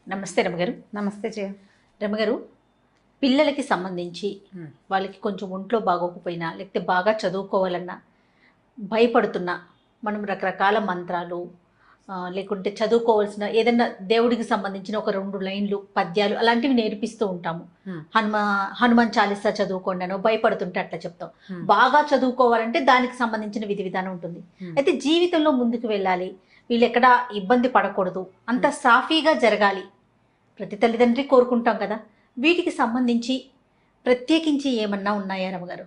నమస్తే రమగారు. నమస్తే జయ. రమగారు, పిల్లలకి సంబంధించి హ్మ్. వాళ్ళకి కొంచెం ఒంట్లో బాగోకపోయినా లేకపోతే బాగా చదువుకోవాలన్నా భయపడుతున్నా మనం రకరకాల మంత్రాలు లేకుంటే చదువుకోవాల్సిన ఏదైనా దేవుడికి సంబంధించిన ఒక 2 లైన్లు పద్యాలు అలాంటివి నేర్పిస్తూ ఉంటాము. హ్మ్. హనుమాన్ చాలీసా చదువుకోండి అనో భయపడుతుంటే అట్లా చెప్తాం. హ్మ్. బాగా చదువుకోవాలంటే దానికి సంబంధించిన విధి విధానం ఉంటుంది. హ్మ్. అయితే జీవితంలో ముందుకు వెళ్ళాలి, వీళ్ళు ఎక్కడా ఇబ్బంది పడకూడదు, అంత సాఫీగా జరగాలి, ప్రతి తల్లిదండ్రి కోరుకుంటాం కదా. వీటికి సంబంధించి ప్రత్యేకించి ఏమన్నా ఉన్నాయా రమగారు?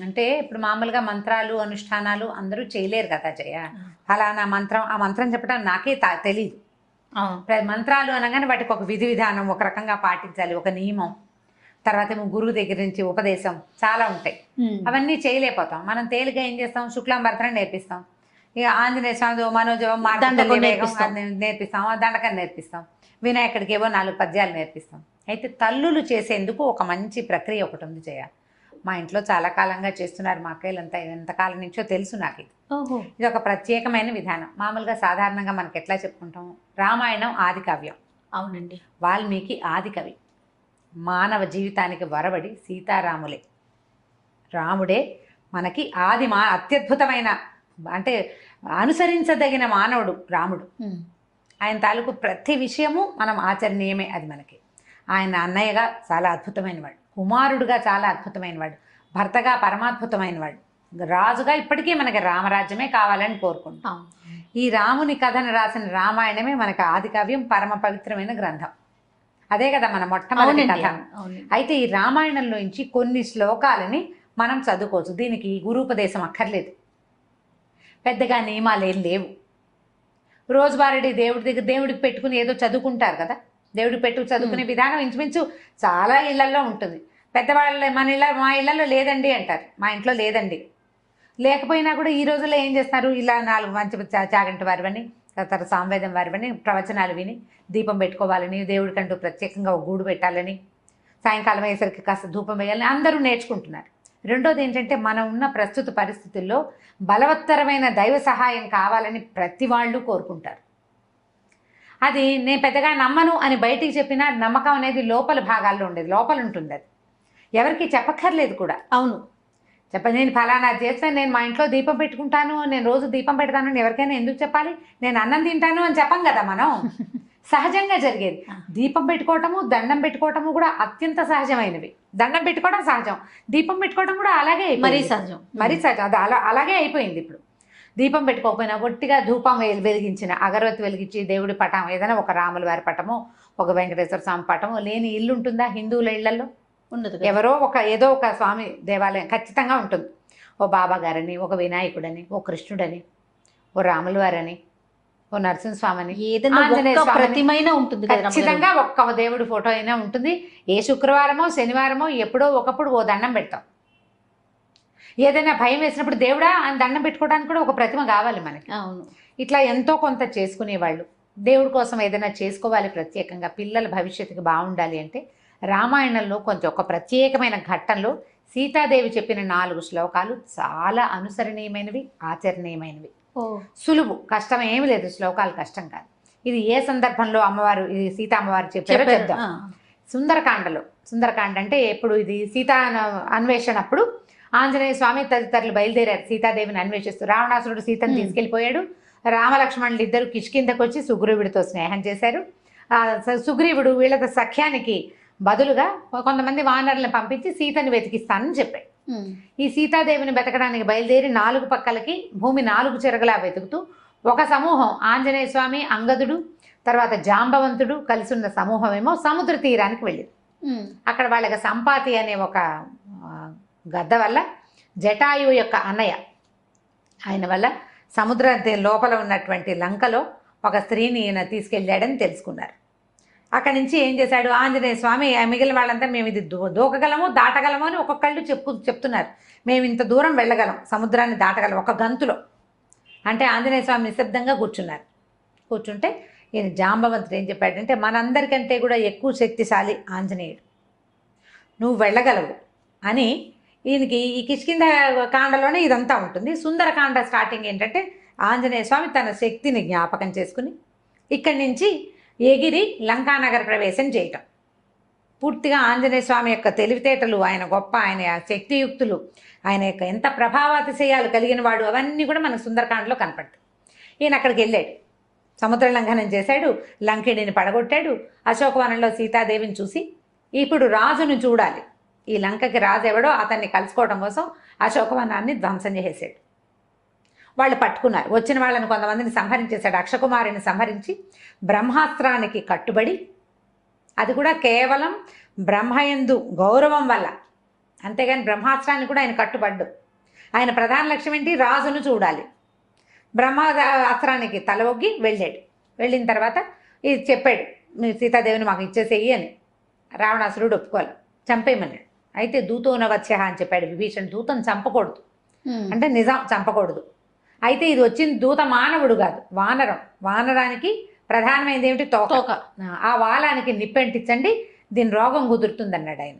అంటే ఇప్పుడు మామూలుగా మంత్రాలు అనుష్ఠానాలు అందరూ చేయలేరు కదా జయ. ఫలానా మంత్రం ఆ మంత్రం చెప్పడం నాకే తెలీదు. మంత్రాలు అనగానే వాటికి ఒక విధి విధానం ఒక రకంగా పాటించాలి, ఒక నియమం, తర్వాత ఏమో గురువు దగ్గర నుంచి ఉపదేశం చాలా ఉంటాయి. అవన్నీ చేయలేకపోతాం. మనం తేలిగా ఏం చేస్తాం, శుక్లాంబరతనం నేర్పిస్తాం, ఇక ఆంజనేయ స్వామి మనోజవం దండకం నేర్పిస్తాం, దండకం నేర్పిస్తాం, వినాయకుడికి ఏవో 4 పద్యాలు నేర్పిస్తాం. అయితే తల్లులు చేసేందుకు ఒక మంచి ప్రక్రియ ఒకటి ఉంది జయ. మా ఇంట్లో చాలా కాలంగా చేస్తున్నారు మా అక్కయ్యలంతా, ఎంతకాలం నుంచో తెలుసు నాకు ఇది. ఇది ఒక ప్రత్యేకమైన విధానం. మామూలుగా సాధారణంగా మనకి ఎట్లా చెప్పుకుంటాం, రామాయణం ఆది కావ్యం. అవునండి. వాల్మీకి ఆది కవి. మానవ జీవితానికి వరబడి సీతారాములే, రాముడే మనకి అత్యద్భుతమైన, అంటే అనుసరించదగిన మానవుడు రాముడు. ఆయన తాలూకు ప్రతి విషయము మనం ఆచరణీయమే. అది మనకి ఆయన అన్నయ్యగా చాలా అద్భుతమైన వాడు, కుమారుడుగా చాలా అద్భుతమైన వాడు, భర్తగా పరమాద్భుతమైన వాడు, రాజుగా ఇప్పటికీ మనకి రామరాజ్యమే కావాలని కోరుకుంటాం. ఈ రాముని కథను రాసిన రామాయణమే మనకి ఆది కావ్యం, పరమ పవిత్రమైన గ్రంథం. అదే కదా మన మొట్టమొదటి కథ. అయితే ఈ రామాయణంలోంచి కొన్ని శ్లోకాలని మనం చదువుకోవచ్చు. దీనికి గురూపదేశం అక్కర్లేదు, పెద్దగా నియమాలు ఏం లేవు. రోజువారీ దేవుడికి పెట్టుకుని ఏదో చదువుకుంటారు కదా, దేవుడికి చదువుకునే విధానం ఇంచుమించు చాలా ఇళ్లలో ఉంటుంది. పెద్దవాళ్ళ మా ఇళ్లలో లేదండి అంటారు, మా ఇంట్లో లేదండి. లేకపోయినా కూడా ఈ రోజుల్లో ఏం చేస్తారు, ఇలా 4 మంచి చాగంటి వారివని, తర్వాత సామవేదం వారివని ప్రవచనాలు విని దీపం పెట్టుకోవాలని, దేవుడికంటూ ప్రత్యేకంగా ఒక గూడు పెట్టాలని, సాయంకాలం అయ్యేసరికి కాస్త ధూపం వేయాలని అందరూ నేర్చుకుంటున్నారు. రెండోది ఏంటంటే, మనం ఉన్న ప్రస్తుత పరిస్థితుల్లో బలవత్తరమైన దైవ సహాయం కావాలని ప్రతి వాళ్ళు కోరుకుంటారు. అది నేను పెద్దగా నమ్మను అని బయటికి చెప్పినా నమ్మకం అనేది లోపల భాగాల్లో ఉండేది, లోపల ఉంటుంది. అది ఎవరికి చెప్పక్కర్లేదు కూడా. అవును, నేను ఫలానా చేస్తే, నేను మా ఇంట్లో దీపం పెట్టుకుంటాను, నేను రోజు దీపం పెడతాను అని ఎవరికైనా ఎందుకు చెప్పాలి? నేను అన్నం తింటాను అని చెప్పం కదా మనం. సహజంగా జరిగేది. దీపం పెట్టుకోవటము, దండం పెట్టుకోవటము కూడా అత్యంత సహజమైనవి. దండం పెట్టుకోవడం సహజం, దీపం పెట్టుకోవడం కూడా అలాగే మరీ సహజం. అది అలాగే అయిపోయింది. ఇప్పుడు దీపం పెట్టుకోకపోయినా ఒట్టిగా ధూపం వెలిగించిన, అగరవత్తి వెలిగించి దేవుడి పటం, ఏదైనా ఒక రాముల వారి పటము, ఒక వెంకటేశ్వర స్వామి పటము లేని ఇల్లు ఉంటుందా? హిందువుల ఇళ్లలో ఉండదు. ఎవరో ఏదో ఒక స్వామి దేవాలయం ఖచ్చితంగా ఉంటుంది. ఓ బాబా గారని, ఒక వినాయకుడని, ఓ కృష్ణుడని, ఓ రాముల వారని, ఓ నరసింహస్వామిని, ఆంజనేయ ప్రతిమైన ఉంటుంది. ఖచ్చితంగా ఒక్క దేవుడి ఫోటో అయినా ఉంటుంది. ఏ శుక్రవారమో శనివారమో ఎప్పుడో ఒకప్పుడు ఓ దండం పెడతాం. ఏదైనా భయం వేసినప్పుడు దేవుడా అని దండం పెట్టుకోవడానికి కూడా ఒక ప్రతిమ కావాలి మనకి. అవును. ఇట్లా ఎంతో కొంత చేసుకునేవాళ్ళు. దేవుడి కోసం ఏదైనా చేసుకోవాలి ప్రత్యేకంగా, పిల్లల భవిష్యత్తుకి బాగుండాలి అంటే రామాయణంలో కొంచెం ఒక ప్రత్యేకమైన ఘట్టంలో సీతాదేవి చెప్పిన 4 శ్లోకాలు చాలా అనుసరణీయమైనవి, ఆచరణీయమైనవి. సులువు, కష్టం ఏమి లేదు. శ్లోకాలు కష్టం కాదు. ఇది ఏ సందర్భంలో అమ్మవారు, ఇది సీత అమ్మవారు చెప్పారో చెప్దాం. సుందరకాండ అంటే ఎప్పుడు, ఇది సీతా అన్వేషణ అప్పుడు ఆంజనేయ స్వామి తదితరులు బయలుదేరారు సీతాదేవిని అన్వేషిస్తూ. రావణాసురుడు సీతను తీసుకెళ్లిపోయాడు. రామలక్ష్మణులు ఇద్దరు కిష్కిందకు వచ్చి సుగ్రీవుడితో స్నేహం చేశారు. సుగ్రీవుడు వీళ్ళ సఖ్యానికి బదులుగా కొంతమంది వానరులను పంపించి సీతను వెతికిస్తానని చెప్పాడు. ఈ సీతాదేవిని వెతకడానికి బయలుదేరి 4 పక్కలకి భూమి 4 చెరగలా వెతుకుతూ ఒక సమూహం, ఆంజనేయ స్వామి, అంగదుడు, తర్వాత జాంబవంతుడు కలిసి ఉన్న సమూహం ఏమో సముద్ర తీరానికి వెళ్ళింది. అక్కడ వాళ్ళకి సంపాతి అనే ఒక గద్ద వల్ల, జటాయువు యొక్క అన్నయ్య ఆయన వల్ల సముద్ర లోపల ఉన్నటువంటి లంకలో ఒక స్త్రీని ఈయన తీసుకెళ్ళాడని తెలుసుకున్నారు. అక్కడి నుంచి ఏం చేశాడు ఆంజనేయ స్వామి, మిగిలిన వాళ్ళంతా మేము ఇది దూకగలము, దాటగలము అని ఒక్కొక్కళ్ళు చెప్తున్నారు. మేము ఇంత దూరం వెళ్ళగలం, సముద్రాన్ని దాటగలం ఒక గంతులో అంటే. ఆంజనేయ స్వామి నిశ్శబ్దంగా కూర్చున్నారు. కూర్చుంటే ఈయన జాంబవంతుడు ఏం చెప్పాడంటే, మనందరికంటే కూడా ఎక్కువ శక్తిశాలి ఆంజనేయుడు, నువ్వు వెళ్ళగలవు అని. ఈయనకి ఈ కిష్కింద కాండలోనే ఇదంతా ఉంటుంది. సుందరకాండ స్టార్టింగ్ ఏంటంటే, ఆంజనేయ స్వామి తన శక్తిని జ్ఞాపకం చేసుకుని ఇక్కడి నుంచి ఎగిరి లంకానగర ప్రవేశం చేయటం. పూర్తిగా ఆంజనేయ స్వామి యొక్క తెలివితేటలు, ఆయన గొప్ప, ఆయన శక్తియుక్తులు, ఆయన యొక్క ఎంత ప్రభావాతిశయాలు కలిగిన వాడు, అవన్నీ కూడా మనకు సుందరకాండలో కనపడతాయి. ఈయన అక్కడికి వెళ్ళాడు, సముద్ర లంఘనం చేశాడు, లంకిణిని పడగొట్టాడు. అశోకవనంలో సీతాదేవిని చూసి ఇప్పుడు రాజును చూడాలి, ఈ లంకకి రాజు ఎవడో అతన్ని కలుసుకోవడం కోసం అశోకవనాన్ని ధ్వంసం చేసేసాడు. వాళ్ళు పట్టుకున్నారు. వచ్చిన వాళ్ళని కొంతమందిని సంహరించేశాడు. అక్షకుమారిని సంహరించి బ్రహ్మాస్త్రానికి కట్టుబడి, అది కూడా కేవలం బ్రహ్మయందు గౌరవం వల్ల, అంతేగాని బ్రహ్మాస్త్రాన్ని కూడా ఆయన కట్టుబడ్డు. ఆయన ప్రధాన లక్ష్యం ఏంటి? రాజును చూడాలి. బ్రహ్మాస్త్రానికి తల ఒగ్గి వెళ్ళాడు. వెళ్ళిన తర్వాత ఇది చెప్పాడు, మీ సీతాదేవిని మాకు ఇచ్చేసేయి అని. రావణాసురుడు ఒప్పుకోవాలి, చంపేయమన్నాడు. అయితే దూతోనవత్స్య అని చెప్పాడు విభీషణ్. దూతను చంపకూడదు అంటే నిజం, చంపకూడదు. అయితే ఇది వచ్చింది దూత మానవుడు కాదు, వానరం. వానరానికి ప్రధానమైనది ఏమిటి? తోక. ఆ వాలానికి నిప్పంటించండి, దీని రోగం కుదురుతుందన్నాడు ఆయన.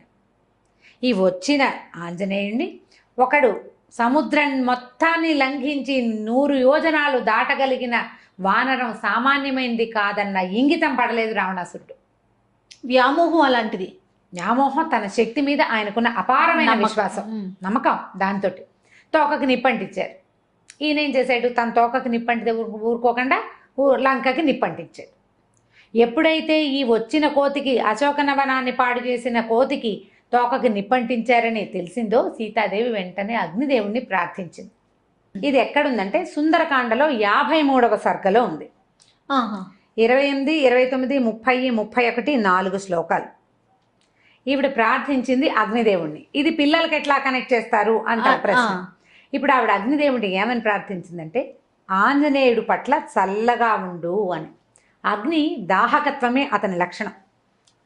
ఈ వచ్చిన ఆంజనేయుణ్ణి ఒకడు సముద్రం మొత్తాన్ని లంఘించి 100 యోజనాలు దాటగలిగిన వానరం సామాన్యమైనది కాదన్న ఇంగితం పడలేదు రావణాసురుడు. వ్యామోహం అలాంటిది. వ్యామోహం, తన శక్తి మీద ఆయనకున్న అపారమైన విశ్వాసం, నమ్మకం, దాంతో తోకకి నిప్పంటించారు. ఈయన ఏం చేశాడు? తన తోకకి నిప్పంటితే ఊరుకోకుండా లంకకి నిప్పంటించాడు. ఎప్పుడైతే ఈ వచ్చిన కోతికి, అశోకనవనాన్ని పాడు చేసిన కోతికి తోకకి నిప్పంటించారని తెలిసిందో సీతాదేవి వెంటనే అగ్నిదేవుణ్ణి ప్రార్థించింది. ఇది ఎక్కడుందంటే సుందరకాండలో 53వ సర్గలో ఉంది. 28, 29, 30, 31 4 శ్లోకాలు. ఈవిడ ప్రార్థించింది అగ్నిదేవుణ్ణి. ఇది పిల్లలకి ఎట్లా కనెక్ట్ చేస్తారు అంటారు ప్రశ్న. ఇప్పుడు ఆవిడ అగ్నిదేవుడిని ఏమని ప్రార్థించిందంటే, ఆంజనేయుడు పట్ల చల్లగా ఉండు అని. అగ్ని దాహకత్వమే అతని లక్షణం,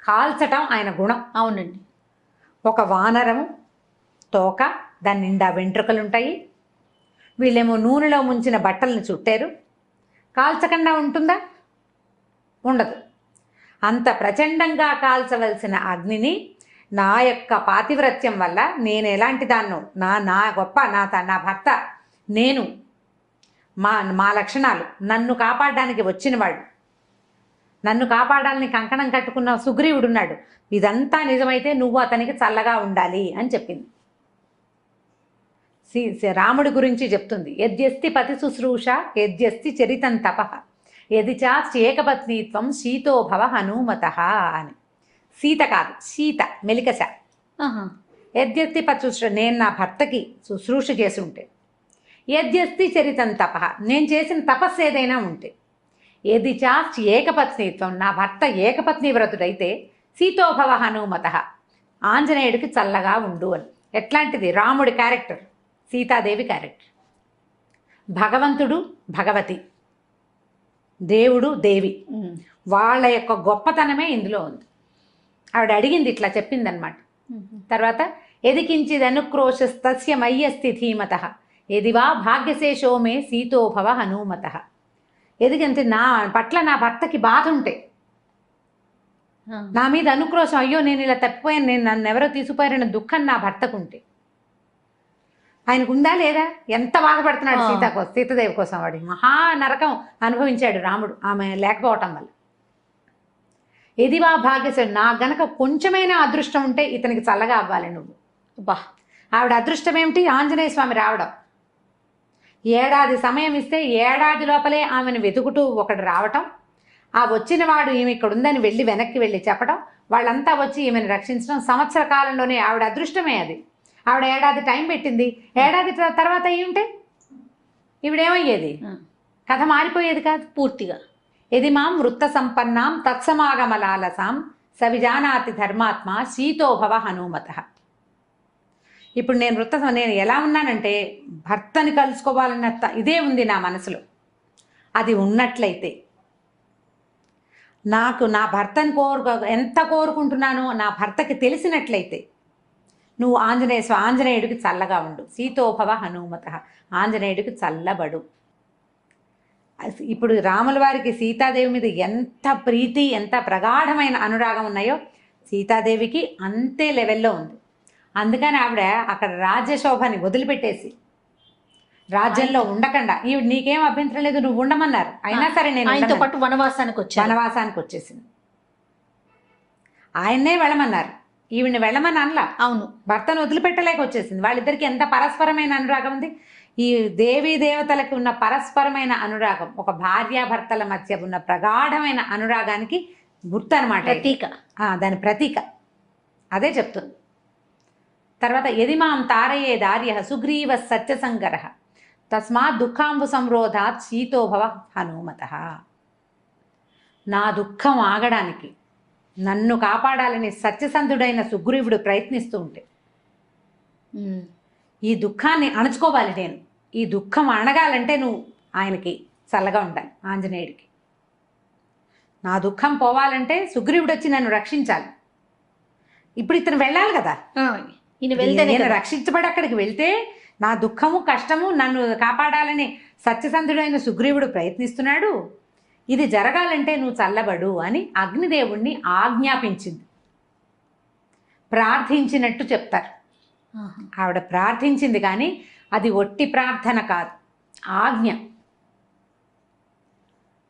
కాల్చటం ఆయన గుణం. అవునండి. ఒక వానరము తోక, దాని నిండా వెంట్రుకలుంటాయి. వీళ్ళేమో నూనెలో ముంచిన బట్టలను చుట్టారు. కాల్చకుండా ఉంటుందా? ఉండదు. అంత ప్రచండంగా కాల్చవలసిన అగ్నిని నా యొక్క పాతివ్రత్యం వల్ల, నేను ఎలాంటి దాన్నో, నా గొప్ప, నా భర్త, నేను, మా లక్షణాలు, నన్ను కాపాడడానికి వచ్చినవాడు, నన్ను కాపాడాలని కంకణం కట్టుకున్న సుగ్రీవుడున్నాడు, ఇదంతా నిజమైతే నువ్వు అతనికి చల్లగా ఉండాలి అని చెప్పింది. రాముడి గురించి చెప్తుంది. యద్యస్తి పతి శుశ్రూష యద్యస్తి చరితం తపః యది చాస్తి ఏకపత్నీత్వం శీతో భవ హనుమత అని. సీత కాదు, సీత మెలికశ. యద్యస్తి పతి శుశ్రూష, నేను నా భర్తకి శుశ్రూష చేసి ఉంటే, యద్యస్తి చరితం తపః, నేను చేసిన తపస్సు ఏదైనా ఉంటే, యది చాస్తి ఏకపత్నీత్వం, నా భర్త ఏకపత్ని వ్రతుడైతే, సీతోభవ హనుమత, ఆంజనేయుడికి చల్లగా ఉండు అని. ఎట్లాంటిది? రాముడి క్యారెక్టర్, సీతాదేవి క్యారెక్టర్. భగవంతుడు భగవతి, దేవుడు దేవి, వాళ్ళ యొక్క గొప్పతనమే ఇందులో ఉంది. ఆవిడ అడిగింది, ఇట్లా చెప్పిందనమాట. తర్వాత ఎదికించిదనుక్రోశస్తస్య మయ్యస్తి ధీమత ఎదివా భాగ్యశేషో మే సీతోభవ హనుమత. ఎదిగంటే నా పట్ల నా భర్తకి బాధ ఉంటే, నా మీద అనుక్రోశం, అయ్యో నేను ఇలా తప్పిపోయాను, నేను నన్ను ఎవరో తీసుకుపోయారన్న దుఃఖం నా భర్తకు ఉంటే, ఆయనకు ఉందా లేదా? ఎంత బాధపడుతున్నాడు సీతాదేవి కోసం. వాడి మహా నరకం అనుభవించాడు రాముడు ఆమె లేకపోవటం వల్ల. ఎదివా భాగ్యశేషుడు, నా గనక కొంచెమైనా అదృష్టం ఉంటే ఇతనికి చల్లగా అవ్వాలి నువ్వు. బా, ఆవిడ అదృష్టం ఏమిటి? ఆంజనేయ స్వామి రావడం. ఏడాది సమయం ఇస్తే ఏడాది లోపలే ఆమెను వెతుకుతూ ఒకడు రావటం, ఆ వచ్చిన వాడు ఈమె ఇక్కడ ఉందని వెళ్ళి వెనక్కి వెళ్ళి చెప్పడం, వాళ్ళంతా వచ్చి ఈమెను రక్షించడం, సంవత్సర కాలంలోనే ఆవిడ అదృష్టమే అది. ఆవిడ ఏడాది టైం పెట్టింది. ఏడాది తర్వాత అయ్యి ఉంటే ఈవిడేమయ్యేది? కథ మారిపోయేది కాదు పూర్తిగా. ఎది మాం వృత్త సంపన్నాం తత్సమాగమలాలసాం సవిజానాతి ధర్మాత్మ సీతోభవ హనుమత. ఇప్పుడు నేను ఎలా ఉన్నానంటే, భర్తని కలుసుకోవాలన్న ఇదే ఉంది నా మనసులో. అది ఉన్నట్లయితే, నాకు నా భర్తని ఎంత కోరుకుంటున్నానో నా భర్తకి తెలిసినట్లయితే, నువ్వు ఆంజనేయుడికి చల్లగా ఉండు, సీతోభవ హనుమత, ఆంజనేయుడికి చల్లబడు. ఇప్పుడు రాముల వారికి సీతాదేవి మీద ఎంత ప్రీతి, ఎంత ప్రగాఢమైన అనురాగం ఉన్నాయో సీతాదేవికి అంతే లెవెల్లో ఉంది. అందుకని ఆవిడ అక్కడ రాజ్యశోభని వదిలిపెట్టేసి రాజ్యంలో ఉండకుండా ఈవిడ నీకేం అభ్యంతరం లేదు నువ్వు ఉండమన్నారు, అయినా సరే నేను ఆయనతో ఉండనన్నాను. పాటు వనవాసానికి వచ్చారు. వనవాసానికి వచ్చేసింది. ఆయన్నే వెళ్ళమన్నారు, ఈవిడ్ని వెళ్ళమని అనలా. అవును, భర్తను వదిలిపెట్టలేక వచ్చేసింది. వాళ్ళిద్దరికి ఎంత పరస్పరమైన అనురాగం ఉంది. ఈ దేవీ దేవతలకు ఉన్న పరస్పరమైన అనురాగం ఒక భార్యాభర్తల మధ్య ఉన్న ప్రగాఢమైన అనురాగానికి గుర్తు అనమాట, ప్రతీక. దాని ప్రతీక. అదే చెప్తుంది. తర్వాత యదిమాం తారయే దార్య సుగ్రీవ సత్యసంగర తస్మాత్ దుఃఖాంబు సంరోధాత్ శీతోభవ హనుమత. నా దుఃఖం ఆగడానికి నన్ను కాపాడాలని సత్యసంధుడైన సుగ్రీవుడు ప్రయత్నిస్తూ ఉంటే ఈ దుఃఖాన్ని అణచుకోవాలి నేను. ఈ దుఃఖం అణగాలంటే నువ్వు ఆయనకి చల్లగా ఉండాలి, ఆంజనేయుడికి. నా దుఃఖం పోవాలంటే సుగ్రీవుడు వచ్చి నన్ను రక్షించాలి. ఇప్పుడు ఇతను వెళ్ళాలి కదా, ఈయన వెళ్తే నేను రక్షించబడి అక్కడికి వెళ్తే నా దుఃఖము కష్టము నన్ను కాపాడాలని సత్యసంధుడైన సుగ్రీవుడు ప్రయత్నిస్తున్నాడు. ఇది జరగాలంటే నువ్వు చల్లబడు అని అగ్నిదేవుణ్ణి ఆజ్ఞాపించింది. ప్రార్థించినట్టు చెప్తారు. ఆవిడ ప్రార్థించింది కానీ అది ఒట్టి ప్రార్థన కాదు, ఆజ్ఞ.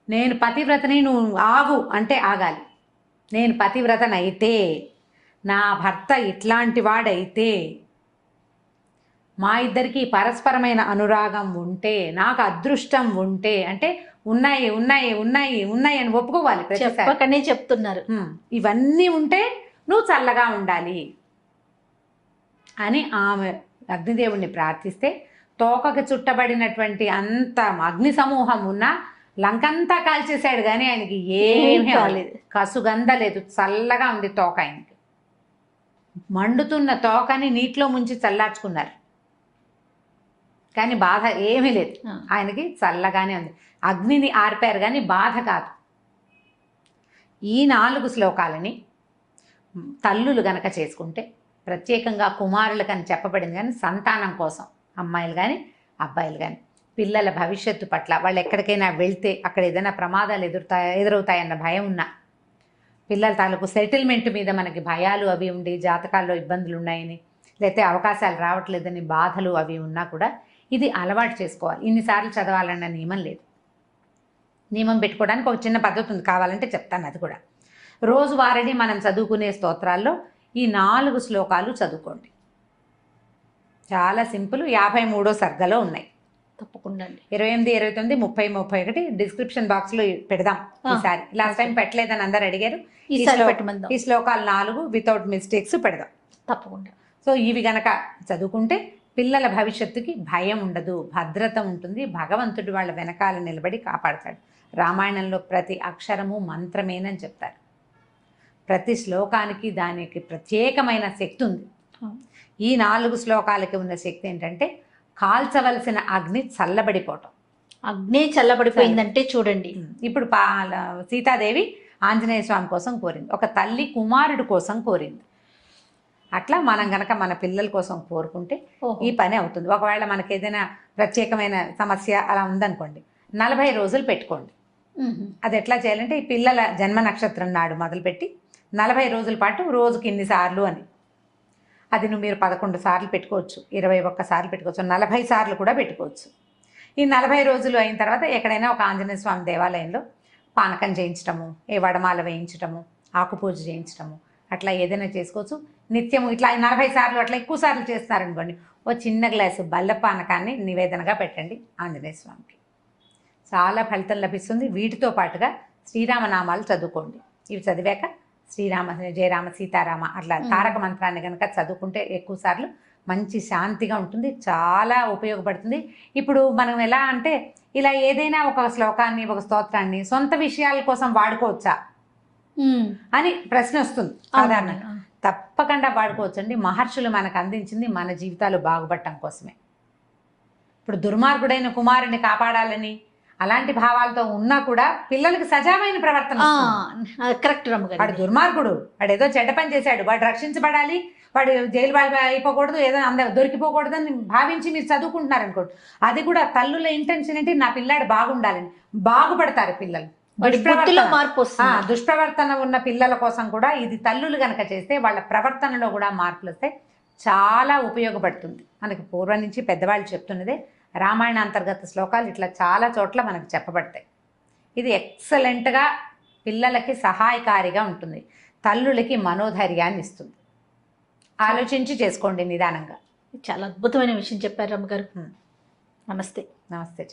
నేను పతివ్రతని, నువ్వు ఆగు అంటే ఆగాలి. నేను పతివ్రతనైతే, నా భర్త ఇట్లాంటి వాడైతే, మా ఇద్దరికి పరస్పరమైన అనురాగం ఉంటే, నాకు అదృష్టం ఉంటే, అంటే ఉన్నాయి ఉన్నాయి ఉన్నాయి ఉన్నాయి అని ఒప్పుకోవాలి. చెప్పకనే చెప్తున్నారు. ఇవన్నీ ఉంటే నువ్వు చల్లగా ఉండాలి అని ఆమె అగ్నిదేవుణ్ణి ప్రార్థిస్తే తోకకి చుట్టబడినటువంటి అంత అగ్ని సమూహం ఉన్నా లంకంతా కాల్చేశాడు కానీ ఆయనకి ఏమీ కాలేదు, కసుగందలేదు, చల్లగా ఉంది తోక. ఆయనకి మండుతున్న తోకని నీటిలో ముంచి చల్లార్చుకున్నారు కానీ బాధ ఏమీ లేదు, ఆయనకి చల్లగానే ఉంది. అగ్నిని ఆర్పారు కానీ బాధ కాదు. ఈ 4 శ్లోకాలని తల్లులు గనక చేసుకుంటే, ప్రత్యేకంగా కుమారులకని చెప్పబడింది కానీ సంతానం కోసం, అమ్మాయిలు కానీ అబ్బాయిలు కానీ, పిల్లల భవిష్యత్తు పట్ల, వాళ్ళు ఎక్కడికైనా వెళ్తే అక్కడ ఏదైనా ప్రమాదాలు ఎదురవుతాయన్న భయం ఉన్నా, పిల్లల తాలూకు సెటిల్మెంట్ మీద మనకి భయాలు అవి ఉండి జాతకాల్లో ఇబ్బందులు ఉన్నాయని, లేకపోతే అవకాశాలు రావట్లేదని బాధలు అవి ఉన్నా కూడా ఇది అలవాటు చేసుకోవాలి. ఇన్నిసార్లు చదవాలన్న నియమం లేదు. నియమం పెట్టుకోవడానికి ఒక చిన్న పద్ధతి ఉంది, కావాలంటే చెప్తాను అది కూడా. రోజువారీ మనం చదువుకునే స్తోత్రాల్లో ఈ 4 శ్లోకాలు చదువుకోండి. చాలా సింపుల్. 53వ సర్గలో ఉన్నాయి. తప్పకుండా 28, 29, 30, 31 డిస్క్రిప్షన్ బాక్స్లో పెడదాం ఈసారి. లాస్ట్ టైం పెట్టలేదని అందరు అడిగారు. ఈ శ్లోకాలు 4 వితౌట్ మిస్టేక్స్ పెడదాం తప్పకుండా. సో ఇవి గనక చదువుకుంటే పిల్లల భవిష్యత్తుకి భయం ఉండదు, భద్రత ఉంటుంది. భగవంతుడు వాళ్ళ వెనకాల నిలబడి కాపాడతాడు. రామాయణంలో ప్రతి అక్షరము మంత్రమేనని చెప్తారు. ప్రతి శ్లోకానికి దానికి ప్రత్యేకమైన శక్తి ఉంది. ఈ 4 శ్లోకాలకి ఉన్న శక్తి ఏంటంటే కాల్చవలసిన అగ్ని చల్లబడిపోవటం. అగ్ని చల్లబడిపోయిందంటే చూడండి. ఇప్పుడు సీతాదేవి ఆంజనేయ స్వామి కోసం కోరింది, ఒక తల్లి కుమారుడు కోసం కోరింది. అట్లా మనం గనక మన పిల్లల కోసం కోరుకుంటే ఈ పని అవుతుంది. ఒకవేళ మనకి ఏదైనా ప్రత్యేకమైన సమస్య అలా ఉందనుకోండి, 40 రోజులు పెట్టుకోండి. అది ఎట్లా చేయాలంటే ఈ పిల్లల జన్మ నక్షత్రం నాడు మొదలుపెట్టి 40 రోజుల పాటు రోజుకి ఇన్నిసార్లు అని, అది మీరు 11 సార్లు పెట్టుకోవచ్చు, 21 సార్లు పెట్టుకోవచ్చు, 40 సార్లు కూడా పెట్టుకోవచ్చు. ఈ 40 రోజులు అయిన తర్వాత ఎక్కడైనా ఒక ఆంజనేయ స్వామి దేవాలయంలో పానకం చేయించటము, ఏ వడమాల వేయించటము, ఆకుపూజ చేయించటము, అట్లా ఏదైనా చేసుకోవచ్చు. నిత్యము ఇట్లా 40 సార్లు అట్లా ఎక్కువ సార్లు చేస్తారనుకోండి, ఓ చిన్న గ్లాసు బెల్ల పానకాన్ని నివేదనగా పెట్టండి ఆంజనేయ స్వామికి. చాలా ఫలితం లభిస్తుంది. వీటితో పాటుగా శ్రీరామనామాలు చదువుకోండి. ఇవి చదివాక శ్రీరామ జయరామ సీతారామ అట్లా తారక మంత్రాన్ని కనుక చదువుకుంటే ఎక్కువ సార్లు మంచి శాంతిగా ఉంటుంది, చాలా ఉపయోగపడుతుంది. ఇప్పుడు మనం ఎలా అంటే ఇలా ఏదైనా ఒక శ్లోకాన్ని ఒక స్తోత్రాన్ని సొంత విషయాల కోసం వాడుకోవచ్చా అని ప్రశ్న వస్తుంది సాధారణంగా. తప్పకుండా వాడుకోవచ్చండి. మహర్షులు మనకు అందించింది మన జీవితాలు బాగుపడటం కోసమే. ఇప్పుడు దుర్మార్గుడైన కుమారుని కాపాడాలని అలాంటి భావాలతో ఉన్నా కూడా పిల్లలకి సజావైన ప్రవర్తన. కరెక్ట్. వాడు దుర్మార్గుడు, వాడు ఏదో చెడ్డ పని చేశాడు, వాడు రక్షించబడాలి, వాడు జైలు అయిపోకూడదు, ఏదో దొరికిపోకూడదు అని భావించి మీరు చదువుకుంటున్నారు అనుకోండి, అది కూడా తల్లుల ఇంటెన్షన్ ఏంటి, నా పిల్లాడు బాగుండాలని. బాగుపడతారు పిల్లలు. దుష్ప్రవర్తన ఉన్న పిల్లల కోసం కూడా ఇది తల్లులు గనక చేస్తే వాళ్ళ ప్రవర్తనలో కూడా మార్పులు వస్తే చాలా ఉపయోగపడుతుంది. మనకి పూర్వం నుంచి పెద్దవాళ్ళు చెప్తున్నదే రామాయణ అంతర్గత శ్లోకాలు ఇట్లా చాలా చోట్ల మనకు చెప్పబడతాయి. ఇది ఎక్సలెంట్గా పిల్లలకి సహాయకారిగా ఉంటుంది, తల్లులకి మనోధైర్యాన్ని ఇస్తుంది. ఆలోచించి చేసుకోండి నిదానంగా. చాలా అద్భుతమైన విషయం చెప్పారు రమ్మగారు. నమస్తే. నమస్తే.